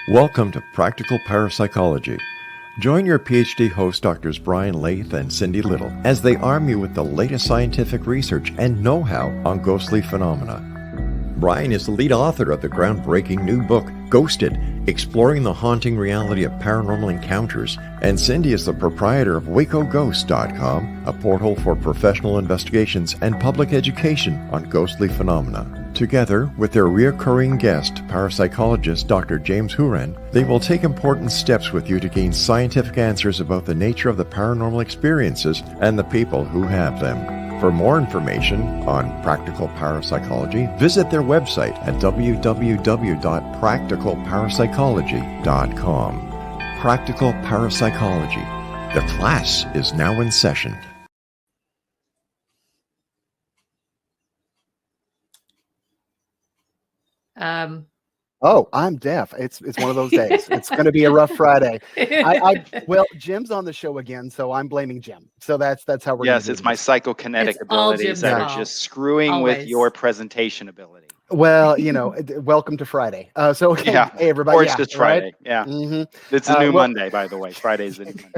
Welcome to Practical Parapsychology. Join your PhD host Drs. Brian Lath and Cindy Little as they arm you with the latest scientific research and know-how on ghostly phenomena. Brian is the lead author of the groundbreaking new book, Ghosted, Exploring the Haunting Reality of Paranormal Encounters, and Cindy is the proprietor of WacoGhost.com, a portal for professional investigations and public education on ghostly phenomena. Together, with their recurring guest, parapsychologist Dr. James Houran, they will take important steps with you to gain scientific answers about the nature of the paranormal experiences and the people who have them. For more information on practical parapsychology, visit their website at www.practicalparapsychology.com. Practical Parapsychology. The class is now in session. Oh, I'm deaf. It's one of those days. It's going to be a rough Friday. Well, Jim's on the show again, so I'm blaming Jim. So that's how we're. Yes, it's my psychokinetic abilities that are just screwing with your presentation ability. Well, welcome to Friday. Hey, everybody. Or it's just Friday. Right? Yeah. Mm-hmm. It's a new Monday, by the way. Friday's the new Monday.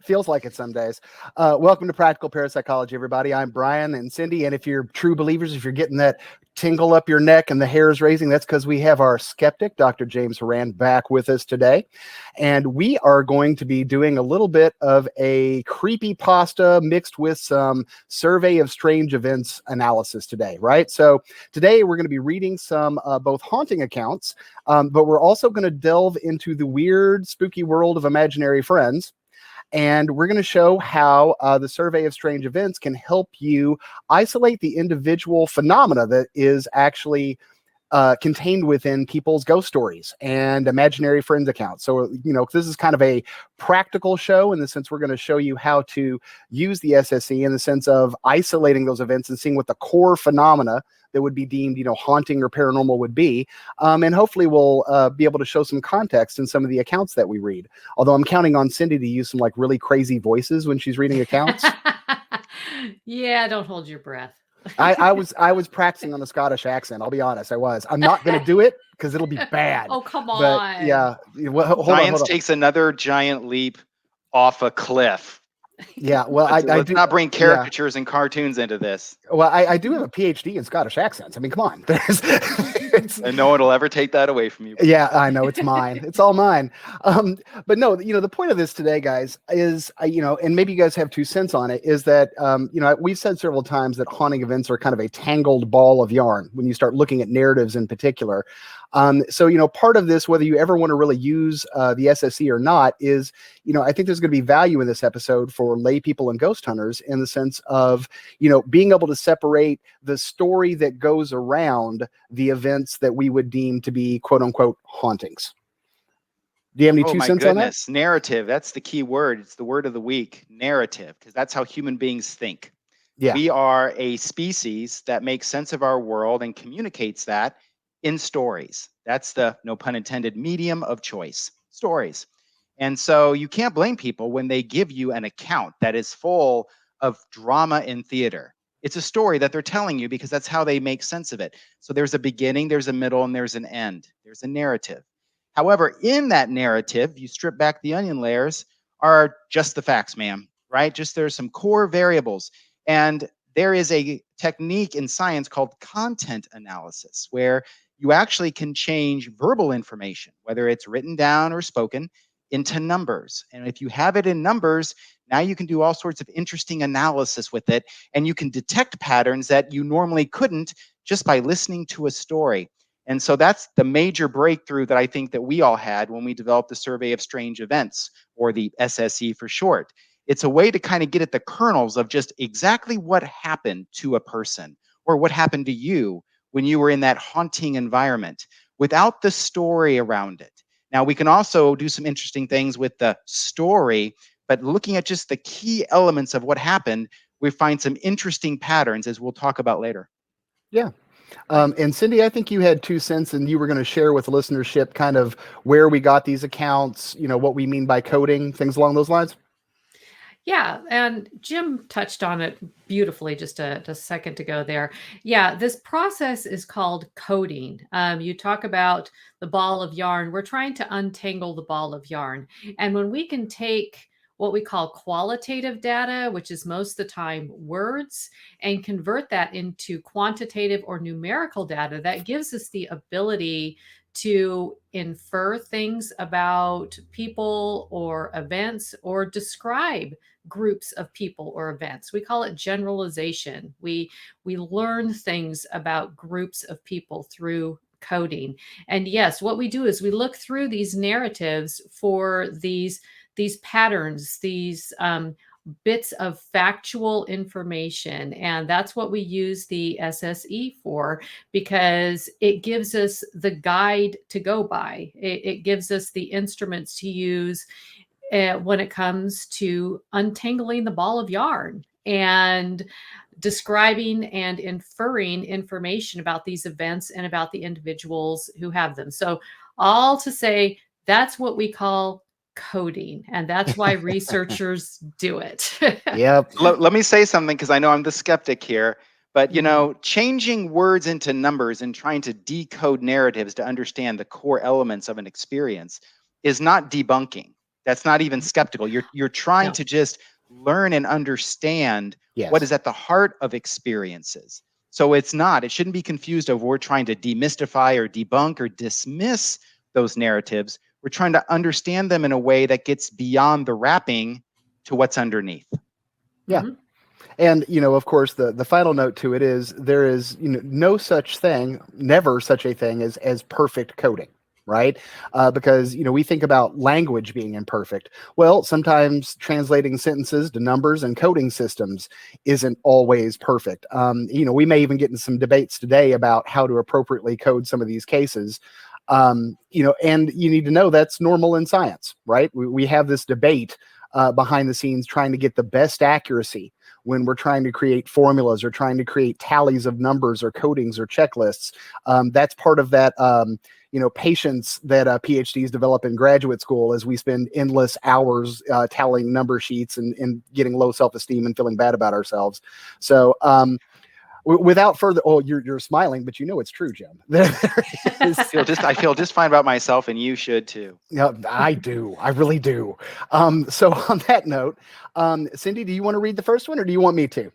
Feels like it some days. Welcome to Practical Parapsychology, everybody. I'm Brian and Cindy. And if you're true believers, if you're getting that tingle up your neck and the hairs raising, that's because we have our skeptic, Dr. James Houran, back with us today. And we are going to be doing a little bit of a creepypasta mixed with some survey of strange events analysis today, right? So today we're going to be reading some both haunting accounts, but we're also going to delve into the weird, spooky world of imaginary friends. And we're going to show how the survey of strange events can help you isolate the individual phenomena that is actually contained within people's ghost stories and imaginary friends accounts. So, this is kind of a practical show in the sense we're going to show you how to use the SSE in the sense of isolating those events and seeing what the core phenomena that would be deemed, haunting or paranormal would be. And hopefully we'll be able to show some context in some of the accounts that we read. Although I'm counting on Cindy to use some really crazy voices when she's reading accounts. Yeah, don't hold your breath. I was practicing on the Scottish accent. I'll be honest, I was. I'm not going to do it because it'll be bad. Oh, come on. But yeah. Science takes another giant leap off a cliff. Yeah, well, let's not bring caricatures and cartoons into this. Well, I do have a PhD in Scottish accents. I mean, come on. And no one will ever take that away from you. Yeah, I know. It's mine. It's all mine. But no, the point of this today, guys, is, and maybe you guys have 2 cents on it, is that, we've said several times that haunting events are kind of a tangled ball of yarn when you start looking at narratives in particular. So, part of this, whether you ever want to really use the SSE or not, is, I think there's going to be value in this episode for lay people and ghost hunters in the sense of, being able to separate the story that goes around the events that we would deem to be quote unquote hauntings. Do you have any 2 cents on that? Narrative. That's the key word. It's the word of the week, narrative, because that's how human beings think. Yeah. We are a species that makes sense of our world and communicates that in stories. That's the, no pun intended, medium of choice, stories. And so you can't blame people when they give you an account that is full of drama in theater. It's a story that they're telling you because that's how they make sense of it. So there's a beginning, there's a middle, and there's an end. There's a narrative. However, in that narrative, you strip back the onion layers, are just the facts, ma'am, right? Just there's some core variables. And there is a technique in science called content analysis, where you actually can change verbal information, whether it's written down or spoken, into numbers. And if you have it in numbers, now you can do all sorts of interesting analysis with it, and you can detect patterns that you normally couldn't just by listening to a story. And so that's the major breakthrough that I think that we all had when we developed the Survey of Strange Events, or the SSE for short. It's a way to kind of get at the kernels of just exactly what happened to a person, or what happened to you when you were in that haunting environment, without the story around it. Now, we can also do some interesting things with the story, but looking at just the key elements of what happened, we find some interesting patterns, as we'll talk about later. Yeah. And Cindy, I think you had 2 cents, and you were going to share with the listenership kind of where we got these accounts, what we mean by coding, things along those lines. Yeah, and Jim touched on it beautifully just a second ago there. Yeah, this process is called coding. You talk about the ball of yarn. We're trying to untangle the ball of yarn. And when we can take what we call qualitative data, which is most of the time words, and convert that into quantitative or numerical data, that gives us the ability to infer things about people or events or describe groups of people or events. We call it generalization. We learn things about groups of people through coding. And yes, what we do is we look through these narratives for these patterns, these bits of factual information. And that's what we use the SSE for, because it gives us the guide to go by. It gives us the instruments to use when it comes to untangling the ball of yarn and describing and inferring information about these events and about the individuals who have them. So, all to say, that's what we call coding, and that's why researchers do it. Yep. Let me say something, because I know I'm the skeptic here. But, Mhm. changing words into numbers and trying to decode narratives to understand the core elements of an experience is not debunking. That's not even skeptical. You're trying No. to just learn and understand what Yes. is at the heart of experiences. So it shouldn't be confused over we're trying to demystify or debunk or dismiss those narratives. We're trying to understand them in a way that gets beyond the wrapping to what's underneath. Yeah. Mhm. And of course, the final note to it is there is no such thing, never such a thing as perfect coding, right? Because we think about language being imperfect. Well, sometimes translating sentences to numbers and coding systems isn't always perfect. We may even get in some debates today about how to appropriately code some of these cases. And you need to know that's normal in science, right? We have this debate behind the scenes trying to get the best accuracy when we're trying to create formulas or trying to create tallies of numbers or codings or checklists. That's part of that, patience that PhDs develop in graduate school as we spend endless hours tallying number sheets and getting low self-esteem and feeling bad about ourselves. So, without further, you're smiling, but it's true, Jim. I feel just fine about myself, and you should too. Yeah, I do. I really do. So on that note, Cindy, do you want to read the first one or do you want me to?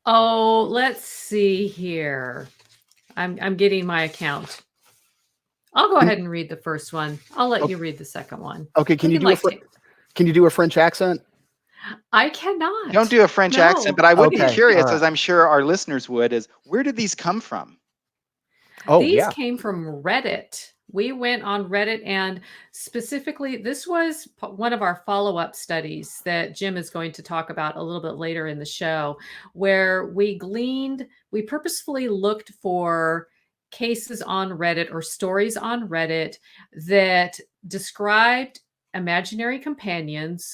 Oh, let's see here. I'm getting my account. I'll go ahead and read the first one. I'll let you read the second one. Okay, We can you do a French accent? I cannot. Don't do a French accent, No. but I would be Okay, curious, all as right. I'm sure our listeners would, is where did these come from? Oh These yeah. came from Reddit. We went on Reddit, and specifically, this was one of our follow-up studies that Jim is going to talk about a little bit later in the show, where we purposefully looked for cases on Reddit or stories on Reddit that described imaginary companions.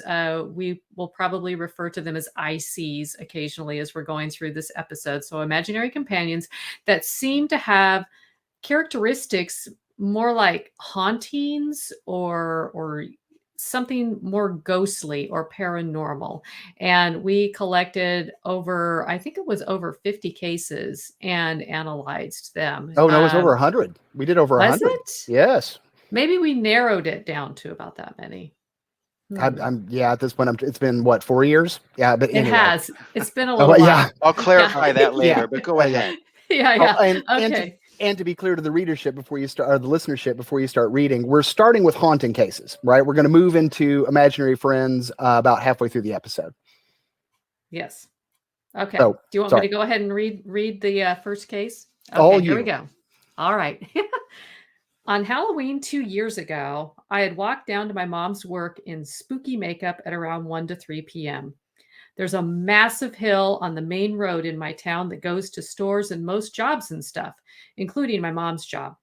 We will probably refer to them as ICs occasionally as we're going through this episode. So, imaginary companions that seem to have characteristics more like hauntings or something more ghostly or paranormal. And we collected I think it was over 50 cases and analyzed them. Oh no, it was over 100. We did over Was 100. it? Yes. Maybe we narrowed it down to about that many. Yeah. At this point, it's been what, 4 years? Yeah, but It anyway. has. It's been a Oh little yeah. while. I'll Yeah. clarify that Yeah. later, but go Yeah. ahead. Yeah. Oh, Yeah. and Okay. to be clear to the readership before you start, or the listenership before you start reading, we're starting with haunting cases, right? We're going to move into imaginary friends about halfway through the episode. Yes. Okay. So, Do you want me sorry, to go ahead and read the first case? all Okay, here we you. go. All right. On Halloween 2 years ago, I had walked down to my mom's work in spooky makeup at around 1 to 3 p.m. There's a massive hill on the main road in my town that goes to stores and most jobs and stuff, including my mom's job.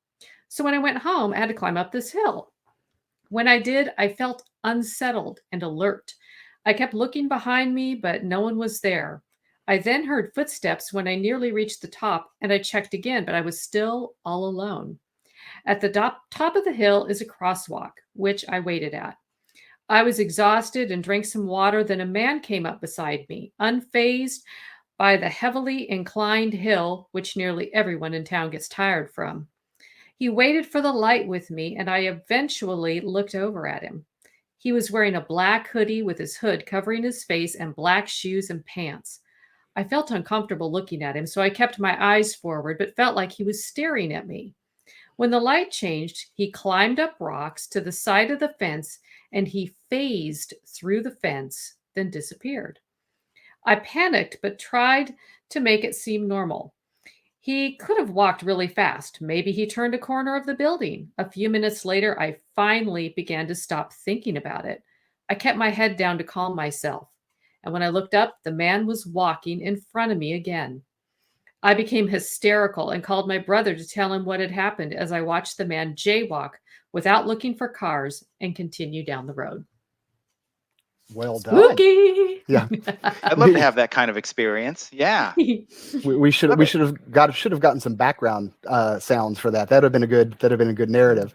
So when I went home, I had to climb up this hill. When I did, I felt unsettled and alert. I kept looking behind me, but no one was there. I then heard footsteps when I nearly reached the top, and I checked again, but I was still all alone. At the top of the hill is a crosswalk, which I waited at. I was exhausted and drank some water. Then a man came up beside me, unfazed by the heavily inclined hill, which nearly everyone in town gets tired from. He waited for the light with me, and I eventually looked over at him. He was wearing a black hoodie with his hood covering his face and black shoes and pants. I felt uncomfortable looking at him, so I kept my eyes forward, but felt like he was staring at me. When the light changed, he climbed up rocks to the side of the fence and he phased through the fence, then disappeared. I panicked, but tried to make it seem normal. He could have walked really fast. Maybe he turned a corner of the building. A few minutes later, I finally began to stop thinking about it. I kept my head down to calm myself. And when I looked up, the man was walking in front of me again. I became hysterical and called my brother to tell him what had happened as I watched the man jaywalk without looking for cars and continue down the road. Well done. Spooky. Yeah. I'd love to have that kind of experience. Yeah. We should have gotten some background sounds for that. That'd have been a good narrative.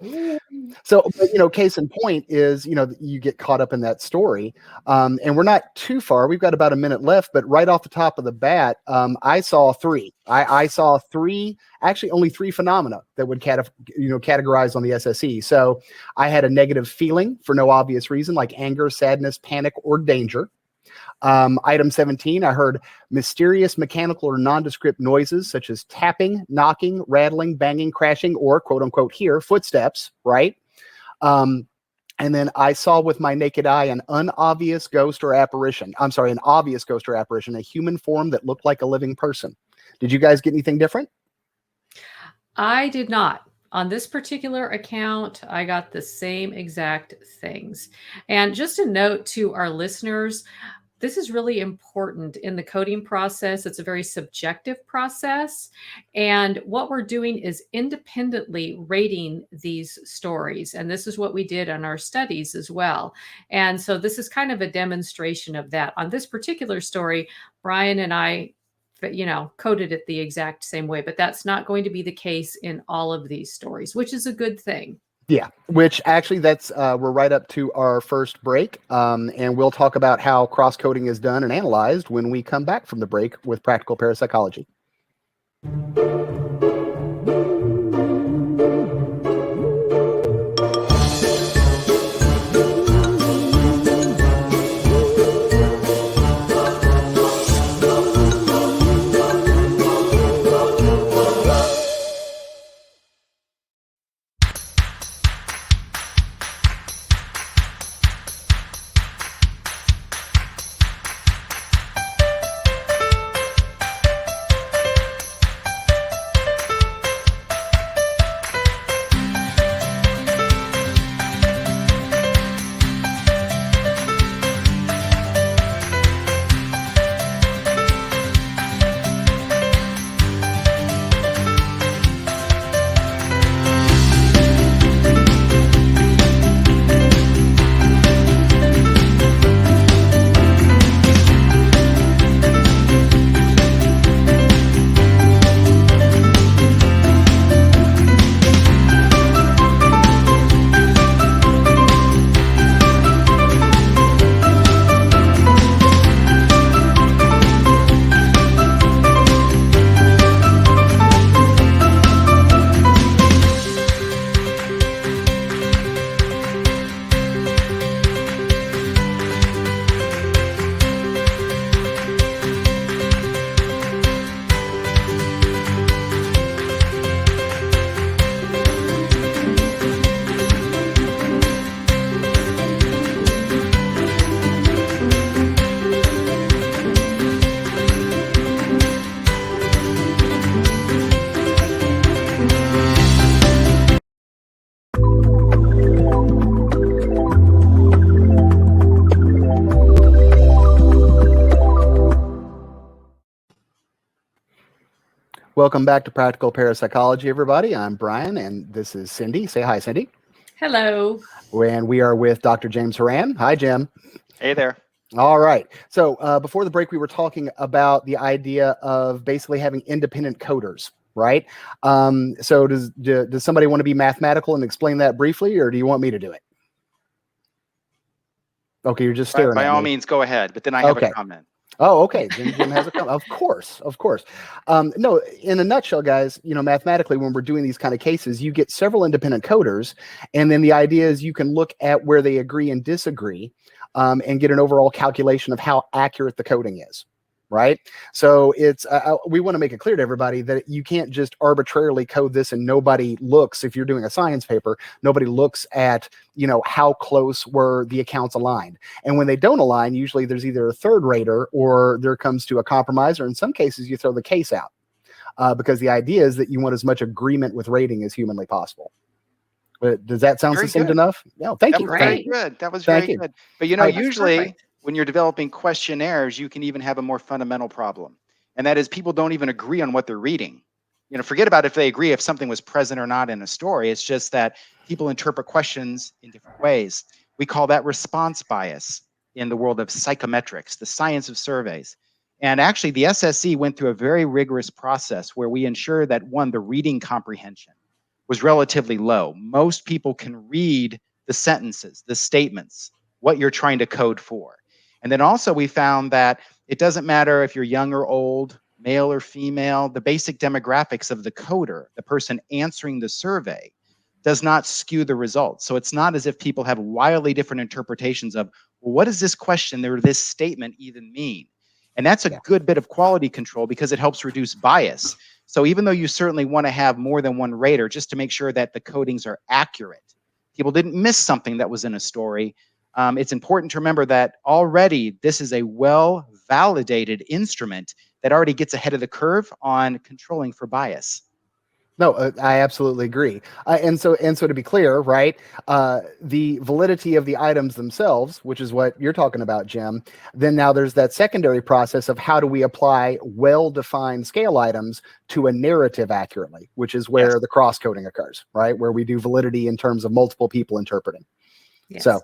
So, case in point is, you get caught up in that story, and we're not too far. We've got about a minute left, but right off the top of the bat, I saw three. I saw three, actually only three phenomena that would categorize on the SSE. So I had a negative feeling for no obvious reason, like anger, sadness, panic, or danger. Item 17, I heard mysterious mechanical or nondescript noises such as tapping, knocking, rattling, banging, crashing, or quote unquote here, footsteps, right? And then I saw with my naked eye an obvious ghost or apparition, a human form that looked like a living person. Did you guys get anything different? I did not. On this particular account, I got the same exact things. And just a note to our listeners, this is really important in the coding process. It's a very subjective process. And what we're doing is independently rating these stories. And this is what we did on our studies as well. And so this is kind of a demonstration of that. On this particular story, Brian and I, coded it the exact same way, but that's not going to be the case in all of these stories, which is a good thing. Yeah, which actually we're right up to our first break, and we'll talk about how cross-coding is done and analyzed when we come back from the break with Practical Parapsychology. Welcome back to Practical Parapsychology, everybody. I'm Brian, and this is Cindy. Say hi, Cindy. Hello. And we are with Dr. James Houran. Hi, Jim. Hey there. All right. So before the break, we were talking about the idea of basically having independent coders, right? So does somebody want to be mathematical and explain that briefly, or do you want me to do it? Okay, you're just staring By at all me. means, go ahead. But then I have Okay. a comment. Oh, okay. Jim has a comment. Of course. No, in a nutshell, guys, mathematically, when we're doing these kind of cases, you get several independent coders. And then the idea is you can look at where they agree and disagree and get an overall calculation of how accurate the coding is. Right. So we want to make it clear to everybody that you can't just arbitrarily code this and nobody looks. If you're doing a science paper, nobody looks at, how close were the accounts aligned. And when they don't align, usually there's either a third rater or there comes to a compromise, or in some cases you throw the case out because the idea is that you want as much agreement with rating as humanly possible. But does that sound succinct enough? No, thank you. That was very good. That was very good. But usually when you're developing questionnaires, you can even have a more fundamental problem. And that is people don't even agree on what they're reading. Forget about if they agree if something was present or not in a story. It's just that people interpret questions in different ways. We call that response bias in the world of psychometrics, the science of surveys. And actually, the SSE went through a very rigorous process where we ensure that, one, the reading comprehension was relatively low. Most people can read the sentences, the statements, what you're trying to code for. And then also we found that it doesn't matter if you're young or old, male or female, the basic demographics of the coder, the person answering the survey, does not skew the results. So it's not as if people have wildly different interpretations of, well, what does this question or this statement even mean? And that's a good bit of quality control because it helps reduce bias. So even though you certainly want to have more than one rater just to make sure that the codings are accurate, people didn't miss something that was in a story, it's important to remember that already this is a well-validated instrument that already gets ahead of the curve on controlling for bias. No, I absolutely agree. And so to be clear, right, the validity of the items themselves, which is what you're talking about, Jim, then now there's that secondary process of how do we apply well-defined scale items to a narrative accurately, which is where the cross-coding occurs, right, where we do validity in terms of multiple people interpreting. Yes. So.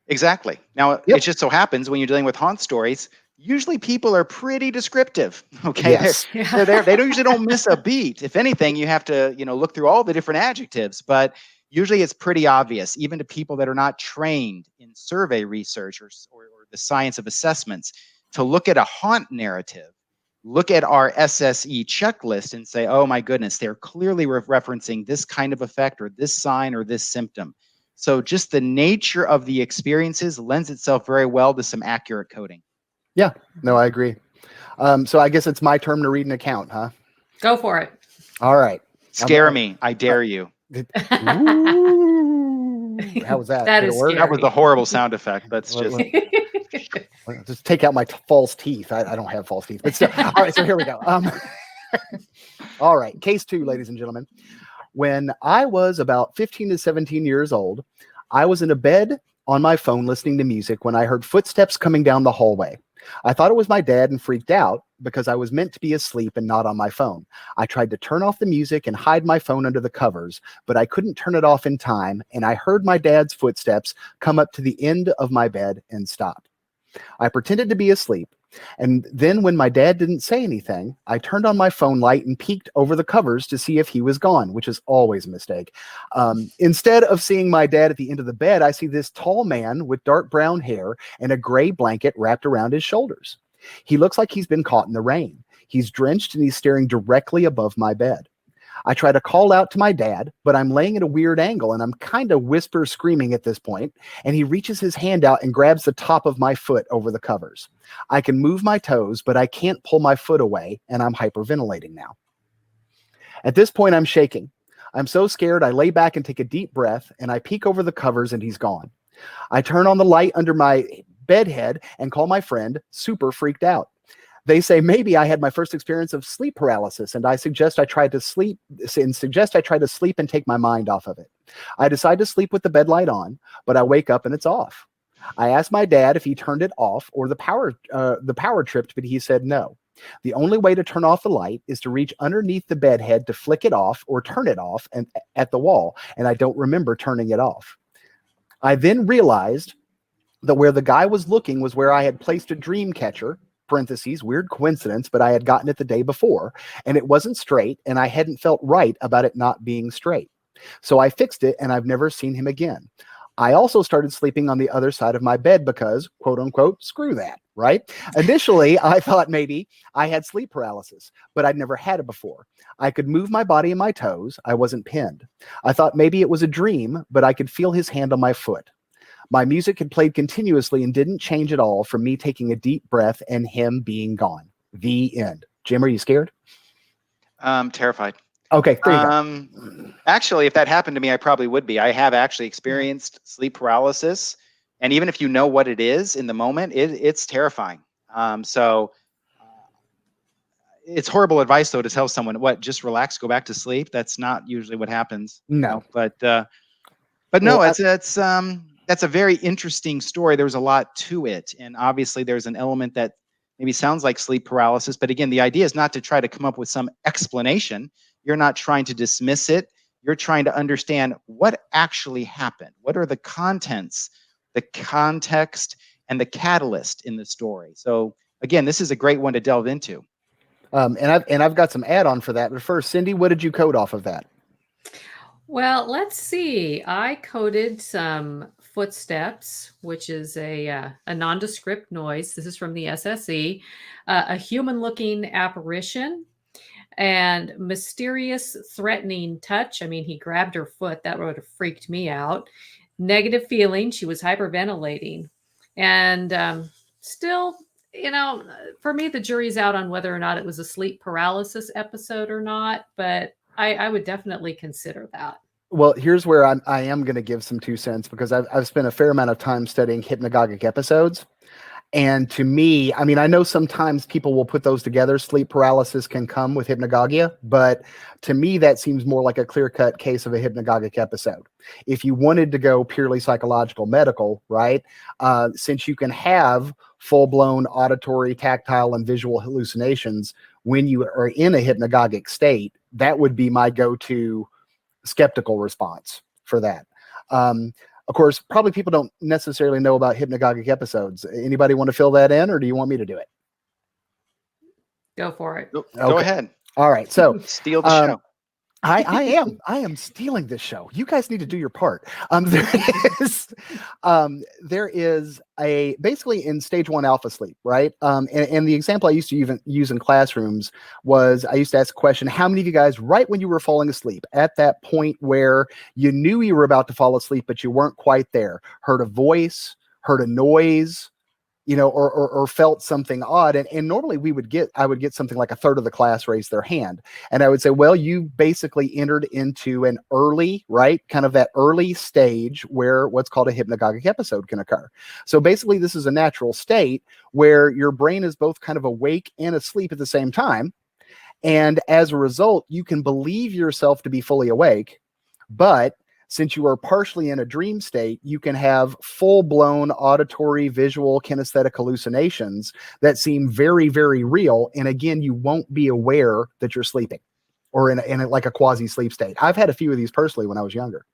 Exactly. Now, it just so happens when you're dealing with haunt stories, usually people are pretty descriptive. Okay, yes. They're there. They usually don't miss a beat. If anything, you have to look through all the different adjectives, but usually it's pretty obvious, even to people that are not trained in survey research or the science of assessments, to look at a haunt narrative, look at our SSE checklist and say, oh my goodness, they're clearly referencing this kind of effect or this sign or this symptom. So just the nature of the experiences lends itself very well to some accurate coding. Yeah, no, I agree. So I guess it's my turn to read an account, huh? Go for it. All right. Scare me. I dare you. Ooh, how was that? That Did is it work? That was a horrible sound effect. That's just... Just take out my false teeth. I don't have false teeth, but still. All right, so here we go. All right, case 2, ladies and gentlemen. When I was about 15 to 17 years old, I was in a bed on my phone listening to music when I heard footsteps coming down the hallway. I thought it was my dad and freaked out because I was meant to be asleep and not on my phone. I tried to turn off the music and hide my phone under the covers, but I couldn't turn it off in time, and I heard my dad's footsteps come up to the end of my bed and stop. I pretended to be asleep, and then when my dad didn't say anything, I turned on my phone light and peeked over the covers to see if he was gone, which is always a mistake. Instead of seeing my dad at the end of the bed, I see this tall man with dark brown hair and a gray blanket wrapped around his shoulders. He looks like he's been caught in the rain. He's drenched and he's staring directly above my bed. I try to call out to my dad, but I'm laying at a weird angle and I'm kind of whisper screaming at this point, and he reaches his hand out and grabs the top of my foot over the covers. I can move my toes, but I can't pull my foot away, and I'm hyperventilating now. At this point, I'm shaking. I'm so scared, I lay back and take a deep breath, and I peek over the covers, and he's gone. I turn on the light under my bed head and call my friend, super freaked out. They say maybe I had my first experience of sleep paralysis, and I suggest I try to sleep and take my mind off of it. I decide to sleep with the bed light on, but I wake up and it's off. I asked my dad if he turned it off or the power tripped, but he said no. The only way to turn off the light is to reach underneath the bed head to flick it off or turn it off and at the wall, and I don't remember turning it off. I then realized that where the guy was looking was where I had placed a dream catcher, parentheses, weird coincidence, but I had gotten it the day before, and it wasn't straight, and I hadn't felt right about it not being straight. So I fixed it, and I've never seen him again. I also started sleeping on the other side of my bed because, quote unquote, screw that, right? Initially, I thought maybe I had sleep paralysis, but I'd never had it before. I could move my body and my toes. I wasn't pinned. I thought maybe it was a dream, but I could feel his hand on my foot. My music had played continuously and didn't change at all from me taking a deep breath and him being gone. The end. Jim, are you scared? Terrified. Okay, there you go. Actually, if that happened to me, I probably would be. I have actually experienced sleep paralysis. And even if you know what it is in the moment, it's terrifying. So it's horrible advice, though, to tell someone, what, just relax, go back to sleep. That's not usually what happens. No. But no, Well, that's a very interesting story. There's a lot to it. And obviously there's an element that maybe sounds like sleep paralysis. But again, the idea is not to try to come up with some explanation. You're not trying to dismiss it. You're trying to understand what actually happened. What are the contents, the context, and the catalyst in the story? So again, this is a great one to delve into. and I've got some add-on for that. But first, Cindy, what did you code off of that? Well, let's see. I coded some footsteps, which is a nondescript noise. This is from the SSE, a human-looking apparition, and mysterious, threatening touch. I mean, he grabbed her foot. That would have freaked me out. Negative feeling. She was hyperventilating. And still, for me, the jury's out on whether or not it was a sleep paralysis episode or not, but I would definitely consider that. Well, here's where I am going to give some 2 cents because I've spent a fair amount of time studying hypnagogic episodes. And to me, I mean, I know sometimes people will put those together. Sleep paralysis can come with hypnagogia, but to me, that seems more like a clear-cut case of a hypnagogic episode. If you wanted to go purely psychological, medical, right? Since you can have full-blown auditory, tactile, and visual hallucinations when you are in a hypnagogic state, that would be my go-to skeptical response for that. Of course, probably people don't necessarily know about hypnagogic episodes. Anybody want to fill that in, or do you want me to do it? Go for it. Go ahead. All right. So steal the show. I am stealing this show. You guys need to do your part. There is a basically in stage 1 alpha sleep, right? And the example I used to even use in classrooms was I used to ask a question: how many of you guys, right when you were falling asleep, at that point where you knew you were about to fall asleep but you weren't quite there, heard a voice, heard a noise, or felt something odd? And normally I would get something like a third of the class raise their hand. And I would say, well, you basically entered into an early, right? Kind of that early stage where what's called a hypnagogic episode can occur. So basically this is a natural state where your brain is both kind of awake and asleep at the same time. And as a result, you can believe yourself to be fully awake, but since you are partially in a dream state, you can have full-blown auditory, visual, kinesthetic hallucinations that seem very, very real. And again, you won't be aware that you're sleeping or in like a quasi-sleep state. I've had a few of these personally when I was younger.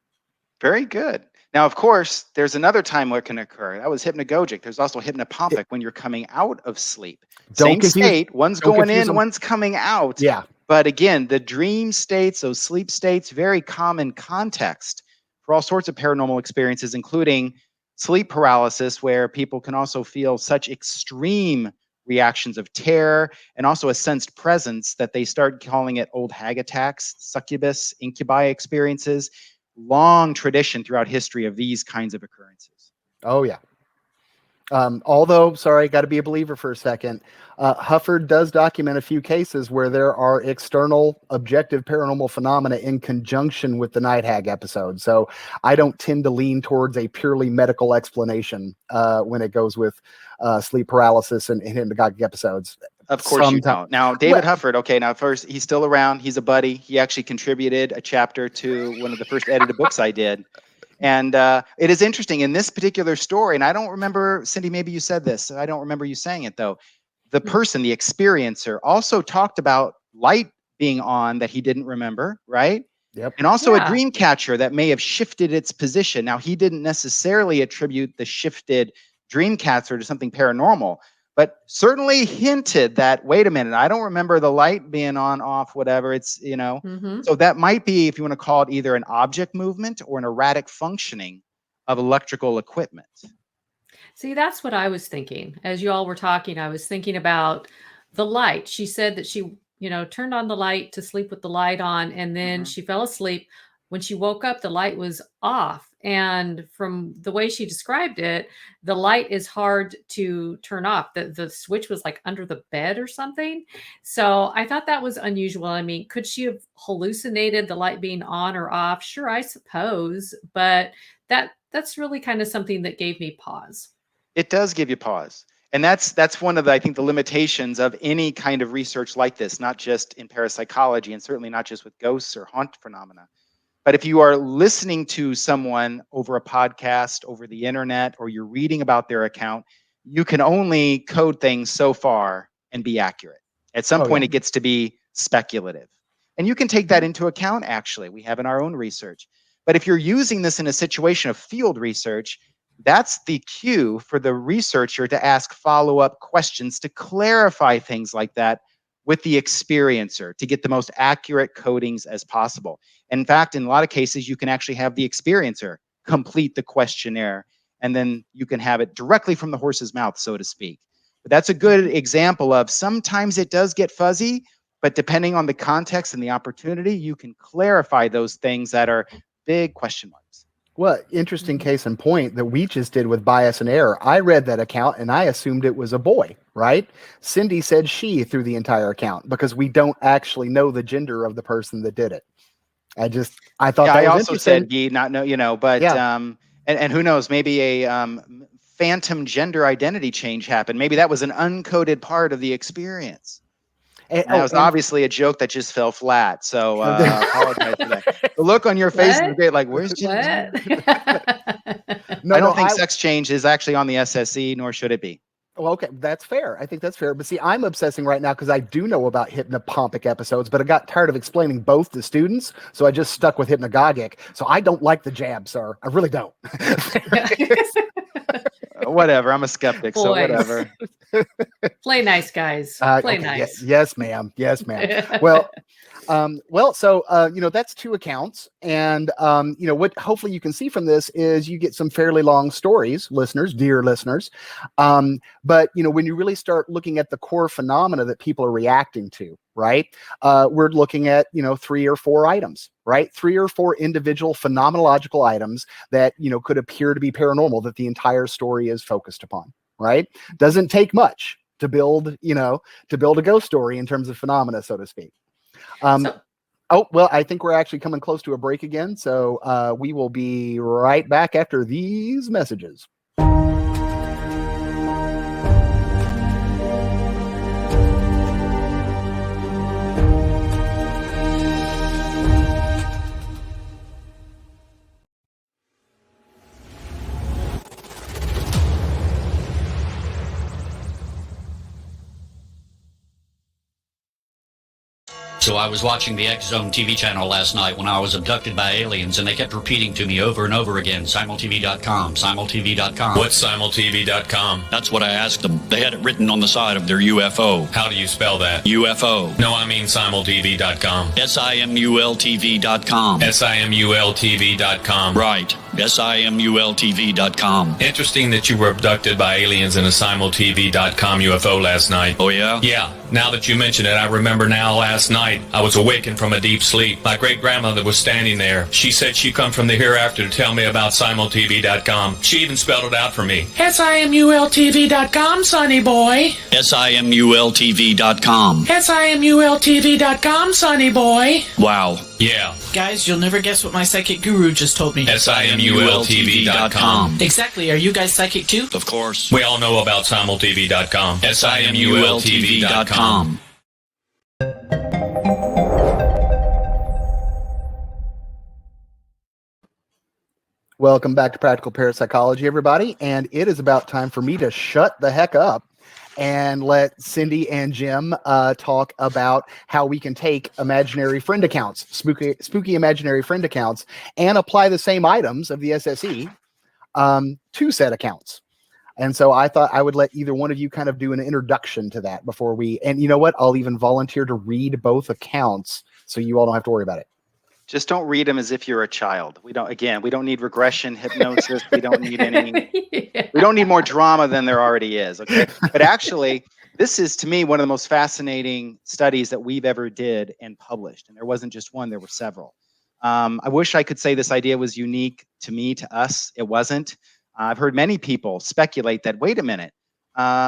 Very good. Now, of course, there's another time where it can occur. That was hypnagogic. There's also hypnopompic when you're coming out of sleep. Same state. One's going in, one's coming out. Yeah. But again, the dream states, those sleep states, very common context for all sorts of paranormal experiences, including sleep paralysis, where people can also feel such extreme reactions of terror and also a sensed presence that they start calling it old hag attacks, succubus, incubi experiences. Long tradition throughout history of these kinds of occurrences. Oh, yeah. Although, sorry, got to be a believer for a second. Hufford does document a few cases where there are external objective paranormal phenomena in conjunction with the night hag episode. So I don't tend to lean towards a purely medical explanation when it goes with sleep paralysis and hypnagogic episodes. Of course you don't. Now, David Hufford, okay, now first, he's still around. He's a buddy. He actually contributed a chapter to one of the first edited books I did. And it is interesting in this particular story, and I don't remember, Cindy, maybe you said this. I don't remember you saying it, though. The person, the experiencer, also talked about light being on that he didn't remember, right? Yep. And also a dream catcher that may have shifted its position. Now, he didn't necessarily attribute the shifted dream catcher to something paranormal, but certainly hinted that, wait a minute, I don't remember the light being on, off, whatever. It's, so that might be, if you want to call it, either an object movement or an erratic functioning of electrical equipment. See, that's what I was thinking. As you all were talking, I was thinking about the light. She said that she, turned on the light to sleep with the light on, and then she fell asleep. When she woke up, the light was off. And from the way she described it, the light is hard to turn off. The switch was like under the bed or something. So I thought that was unusual. I mean, could she have hallucinated the light being on or off? Sure, I suppose. But that's really kind of something that gave me pause. It does give you pause. And that's one of the, I think, the limitations of any kind of research like this, not just in parapsychology and certainly not just with ghosts or haunt phenomena. But if you are listening to someone over a podcast, over the internet, or you're reading about their account, you can only code things so far and be accurate. At some point, it gets to be speculative. And you can take that into account, actually. We have in our own research. But if you're using this in a situation of field research, that's the cue for the researcher to ask follow-up questions to clarify things like that with the experiencer to get the most accurate codings as possible. In fact, in a lot of cases, you can actually have the experiencer complete the questionnaire, and then you can have it directly from the horse's mouth, so to speak. But that's a good example of sometimes it does get fuzzy, but depending on the context and the opportunity, you can clarify those things that are big question marks. Well, interesting case in point that we just did with bias and error. I read that account and I assumed it was a boy, right? Cindy said she through the entire account because we don't actually know the gender of the person that did it. I thought that was also interesting. said he, not know, but and who knows, maybe a phantom gender identity change happened. Maybe that was an uncoded part of the experience. And that was obviously a joke that just fell flat. So I apologize for that. The look on your face is great. Like, where's Jim? I don't think sex change is actually on the SSE, nor should it be. Well, okay, that's fair. I think that's fair. But see, I'm obsessing right now because I do know about hypnopompic episodes, but I got tired of explaining both to students, so I just stuck with hypnagogic. So I don't like the jab, sir. I really don't. Whatever. I'm a skeptic, so whatever. Play nice, guys. Play nice. Yes, ma'am. Yes, ma'am. So that's two accounts, and what hopefully you can see from this is you get some fairly long stories, dear listeners. But when you really start looking at the core phenomena that people are reacting to, right? We're looking at 3 or 4 items, right? 3 or 4 individual phenomenological items that could appear to be paranormal that the entire story is focused upon, right? Doesn't take much to build a ghost story in terms of phenomena, so to speak. I think we're actually coming close to a break again, so we will be right back after these messages. So I was watching the X Zone TV channel last night when I was abducted by aliens, and they kept repeating to me over and over again, simultv.com, simultv.com. What's simultv.com? That's what I asked them. They had it written on the side of their UFO. How do you spell that? UFO. No, I mean simultv.com. simultv.com. simultv.com. Right. simultv.com. Interesting that you were abducted by aliens in a simultv.com UFO last night. Oh, yeah? Yeah. Now that you mention it, I remember now last night I was awakened from a deep sleep. My great-grandmother was standing there. She said she'd come from the hereafter to tell me about simultv.com. She even spelled it out for me. simultv.com, sonny boy. simultv.com. simultv.com, sonny boy. Wow. Yeah. Guys, you'll never guess what my psychic guru just told me. simultv.com. Exactly. Are you guys psychic too? Of course. We all know about simultv.com. simultv.com. Welcome back to Practical Parapsychology, everybody. And it is about time for me to shut the heck up and let Cindy and Jim talk about how we can take imaginary friend accounts, spooky imaginary friend accounts, and apply the same items of the SSE to said accounts. And so I thought I would let either one of you kind of do an introduction to that before and you know what? I'll even volunteer to read both accounts so you all don't have to worry about it. Just don't read them as if you're a child. We don't need regression hypnosis. We don't need we don't need more drama than there already is. Okay. But actually, this is to me one of the most fascinating studies that we've ever did and published. And there wasn't just one, there were several. I wish I could say this idea was unique to me, to us. It wasn't. I've heard many people speculate that, wait a minute,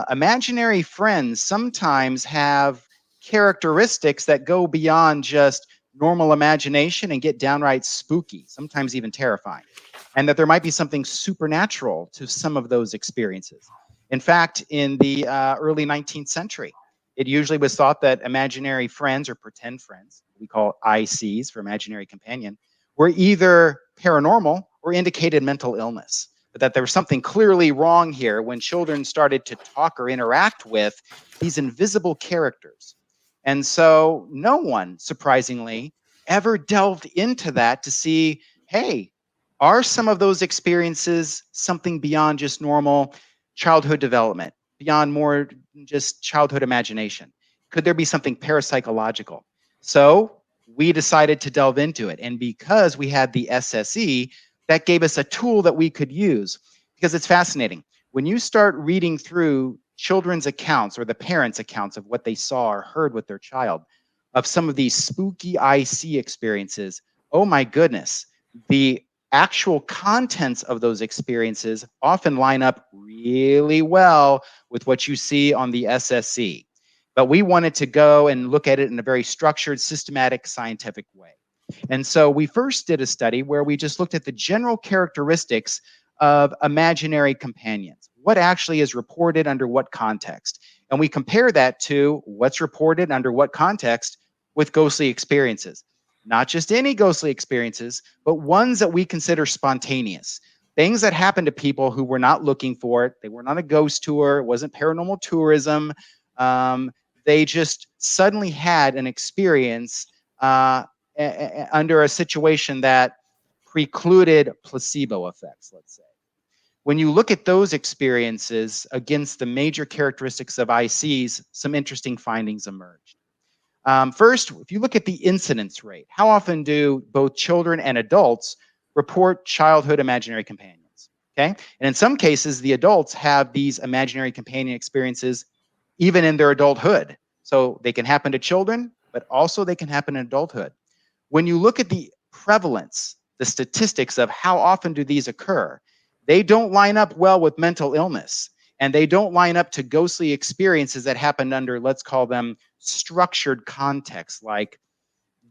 imaginary friends sometimes have characteristics that go beyond just normal imagination and get downright spooky, sometimes even terrifying, and that there might be something supernatural to some of those experiences. In fact, in the early 19th century, it usually was thought that imaginary friends or pretend friends, we call ICs for imaginary companion, were either paranormal or indicated mental illness, but that there was something clearly wrong here when children started to talk or interact with these invisible characters. And so no one, surprisingly, ever delved into that to see, hey, are some of those experiences something beyond just normal childhood development, beyond more just childhood imagination? Could there be something parapsychological? So we decided to delve into it. And because we had the SSE, that gave us a tool that we could use, because it's fascinating. When you start reading through children's accounts or the parents' accounts of what they saw or heard with their child, of some of these spooky IC experiences, oh my goodness, the actual contents of those experiences often line up really well with what you see on the SSE. But we wanted to go and look at it in a very structured, systematic, scientific way. And so we first did a study where we just looked at the general characteristics of imaginary companions. What actually is reported under what context? And we compare that to what's reported under what context with ghostly experiences. Not just any ghostly experiences, but ones that we consider spontaneous. Things that happen to people who were not looking for it. They weren't on a ghost tour. It wasn't paranormal tourism. They just suddenly had an experience under a situation that precluded placebo effects, let's say. When you look at those experiences against the major characteristics of ICs, some interesting findings emerged. First, if you look at the incidence rate, how often do both children and adults report childhood imaginary companions? Okay, and in some cases, the adults have these imaginary companion experiences even in their adulthood. So they can happen to children, but also they can happen in adulthood. When you look at the prevalence, the statistics of how often do these occur, they don't line up well with mental illness, and they don't line up to ghostly experiences that happened under, let's call them, structured contexts, like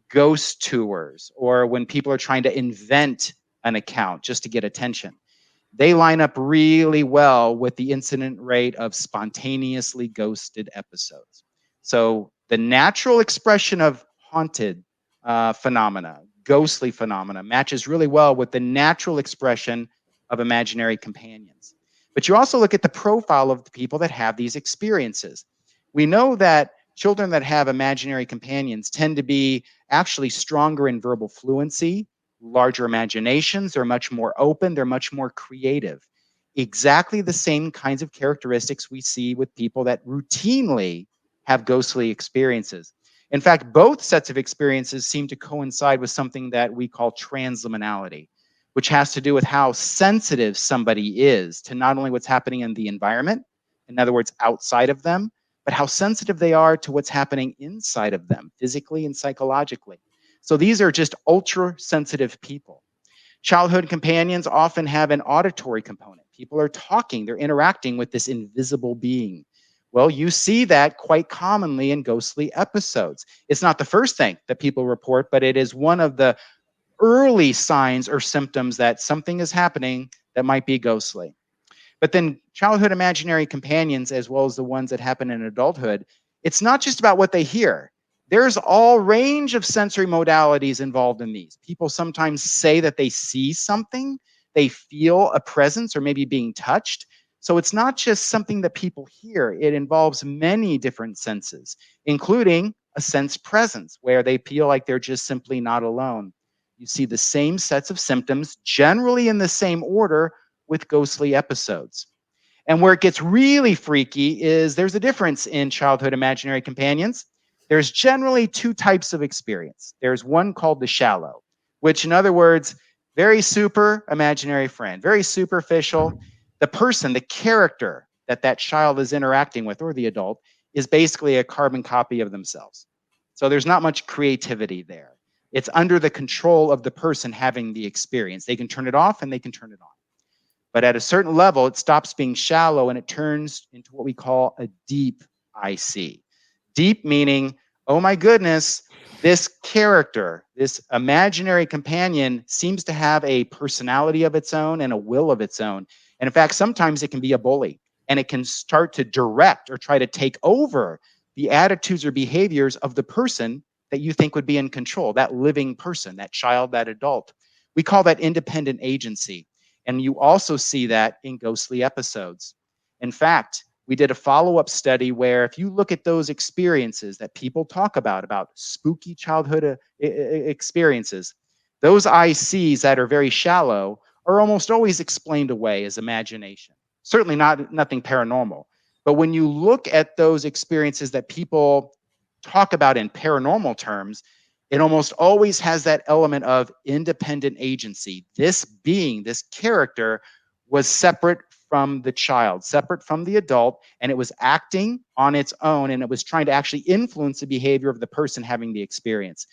ghost tours, or when people are trying to invent an account just to get attention. They line up really well with the incident rate of spontaneously ghosted episodes. So the natural expression of haunted phenomena, ghostly phenomena, matches really well with the natural expression of imaginary companions. But you also look at the profile of the people that have these experiences. We know that children that have imaginary companions tend to be actually stronger in verbal fluency, larger imaginations, they're much more open, they're much more creative. Exactly the same kinds of characteristics we see with people that routinely have ghostly experiences. In fact, both sets of experiences seem to coincide with something that we call transliminality, which has to do with how sensitive somebody is to not only what's happening in the environment, in other words, outside of them, but how sensitive they are to what's happening inside of them, physically and psychologically. So these are just ultra sensitive people. Childhood companions often have an auditory component. People are talking, they're interacting with this invisible being. Well, you see that quite commonly in ghostly episodes. It's not the first thing that people report, but it is one of the early signs or symptoms that something is happening that might be ghostly. But then childhood imaginary companions, as well as the ones that happen in adulthood, it's not just about what they hear. There's all range of sensory modalities involved in these. People sometimes say that they see something, they feel a presence or maybe being touched. So it's not just something that people hear. It involves many different senses, including a sense presence where they feel like they're just simply not alone. You see the same sets of symptoms, generally in the same order, with ghostly episodes. And where it gets really freaky is there's a difference in childhood imaginary companions. There's generally two types of experience. There's one called the shallow. which in other words, very super imaginary friend, very superficial. The person, the character that child is interacting with, or the adult, is basically a carbon copy of themselves. So there's not much creativity there. It's under the control of the person having the experience. They can turn it off and they can turn it on. But at a certain level, it stops being shallow and it turns into what we call a deep IC. Deep meaning, oh my goodness, this character, this imaginary companion seems to have a personality of its own and a will of its own. And in fact, sometimes it can be a bully, and it can start to direct or try to take over the attitudes or behaviors of the person that you think would be in control, that living person, that child, that adult. We call that independent agency. And you also see that in ghostly episodes. In fact, we did a follow-up study where if you look at those experiences that people talk about spooky childhood experiences, those ICs that are very shallow are almost always explained away as imagination. Certainly nothing paranormal. But when you look at those experiences that people talk about in paranormal terms, it almost always has that element of independent agency. This being, this character, was separate from the child, separate from the adult, and it was acting on its own, and it was trying to actually influence the behavior of the person having the experience.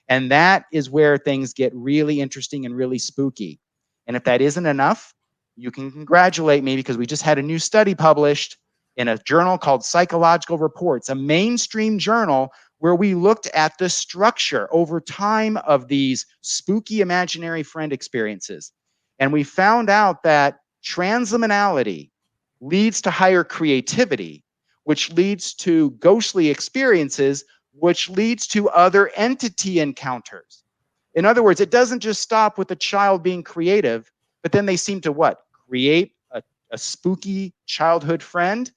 And that is where things get really interesting and really spooky. And if that isn't enough, you can congratulate me, because we just had a new study published in a journal called Psychological Reports, a mainstream journal, where we looked at the structure over time of these spooky imaginary friend experiences. And we found out that transliminality leads to higher creativity, which leads to ghostly experiences, which leads to other entity encounters. In other words, it doesn't just stop with the child being creative, but then they seem to what? Create a spooky childhood friend.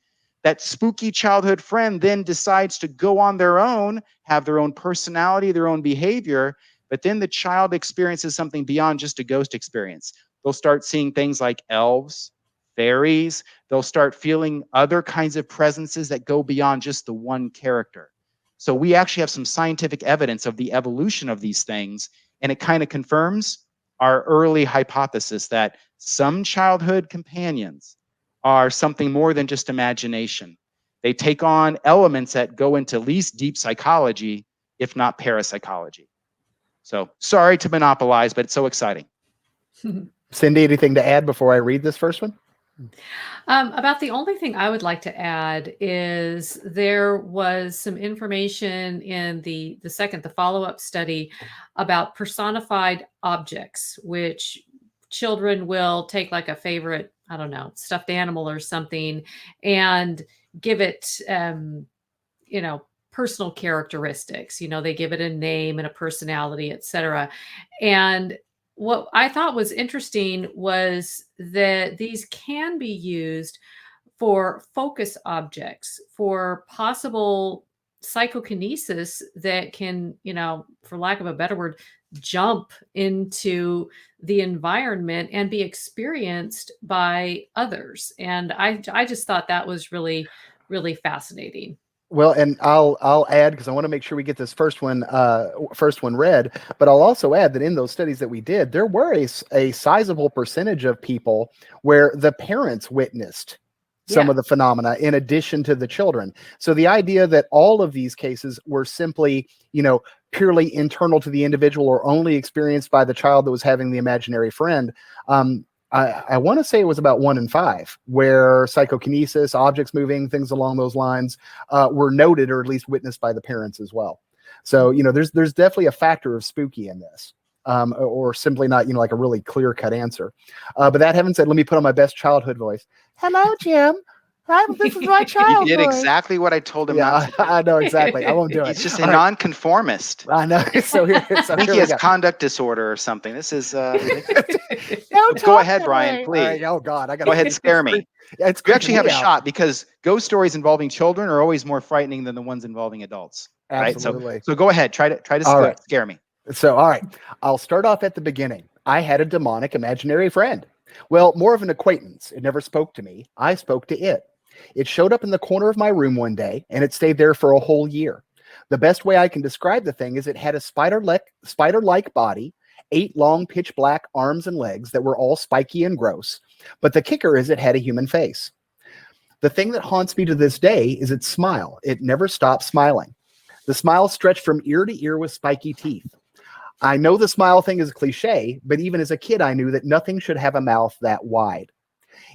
That spooky childhood friend then decides to go on their own, have their own personality, their own behavior, but then the child experiences something beyond just a ghost experience. They'll start seeing things like elves, fairies. They'll start feeling other kinds of presences that go beyond just the one character. So we actually have some scientific evidence of the evolution of these things, and it kind of confirms our early hypothesis that some childhood companions are something more than just imagination. They take on elements that go into at least deep psychology, if not parapsychology. So sorry to monopolize, but it's so exciting. Cindy, anything to add before I read this first one? About the only thing I would like to add is there was some information in the follow-up study about personified objects, which children will take like a favorite, I don't know, stuffed animal or something, and give it, personal characteristics. They give it a name and a personality, etc. And what I thought was interesting was that these can be used for focus objects, for possible psychokinesis that can, for lack of a better word, jump into the environment and be experienced by others. And I just thought that was really, really fascinating. Well, and I'll add, because I want to make sure we get this first one read, but I'll also add that in those studies that we did, there were a sizable percentage of people where the parents witnessed some of the phenomena in addition to the children. So the idea that all of these cases were simply, purely internal to the individual or only experienced by the child that was having the imaginary friend, I want to say it was about 1 in 5 where psychokinesis, objects moving, things along those lines were noted or at least witnessed by the parents as well. So, there's definitely a factor of spooky in this, or simply not, like a really clear-cut answer. But that having said, let me put on my best childhood voice. Hello, Jim. This is my child. He did exactly what I told him not to do. I know exactly. I won't do it. He's just a nonconformist. I know. So here, I think he has conduct disorder or something. This is. Go ahead, Brian, please. Right, oh God, go ahead and scare me. You actually have a shot, because ghost stories involving children are always more frightening than the ones involving adults. Absolutely. Right? So go ahead. Try to scare me. So all right, I'll start off at the beginning. I had a demonic imaginary friend. Well, more of an acquaintance. It never spoke to me. I spoke to it. It showed up in the corner of my room one day, and it stayed there for a whole year. The best way I can describe the thing is it had a spider-like body 8 long pitch black arms and legs that were all spiky and gross. But the kicker is it had a human face. The thing that haunts me to this day is its smile. It never stopped smiling. The smile stretched from ear to ear with spiky teeth. I know the smile thing is a cliche, but even as a kid, I knew that nothing should have a mouth that wide.